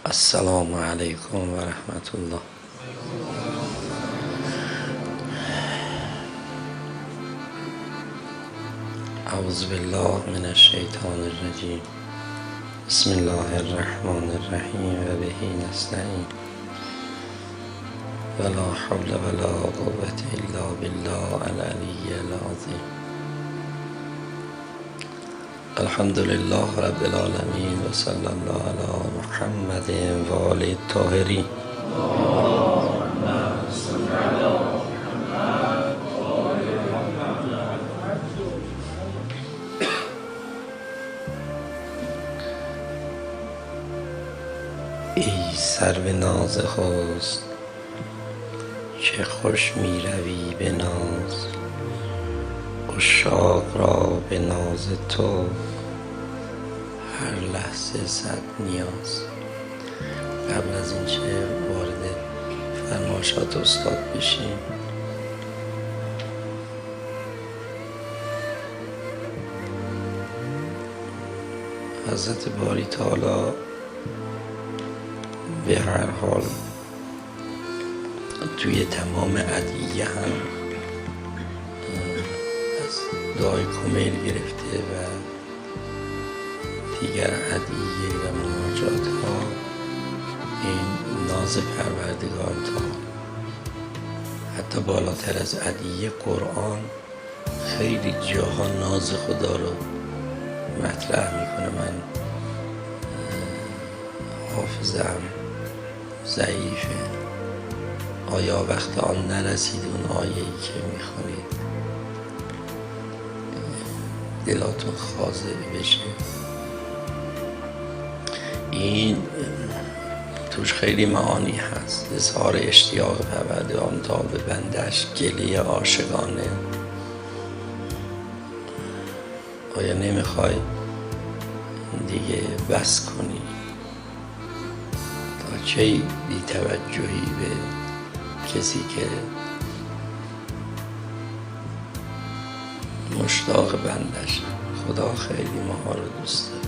السلام علیکم و رحمت الله. اعوذ بالله من الشیطان الرجیم. بسم الله الرحمن الرحیم و به نستعین ولا حول ولا قوة الا بالله العلی العظیم. الحمد لله رب العالمین و صلی الله علی محمد و آله الطاهرین. ای سرو ناز حسن چه خوش می روی به ناز، عشاق را به ناز تو هر لحظه صد نیاز. قبل از اینکه وارد فرمایشات استاد بشیم، حضرت باری تعالی به هر حال توی تمام ادعیه هم از دعای کمیل گرفته و دیگر ادعیه و مناجات ها این ناز پروردگار تا حتی بالاتر از ادعیه قرآن خیلی جاها ناز خدا رو مطرح میکنه. من حافظم ضعیفه، آیا وقت آن نرسید اون آیه‌ای که میخونید دلاتون خاضع بشه؟ این توش خیلی معانی هست. اظهار اشتیاق پروردگار تا به بندش، گله عاشقانه. آیا نمیخوای دیگه بس کنی؟ تا چه بی توجهی به کسی که مشتاق بندش؟ خدا خیلی ماها رو دوست داره.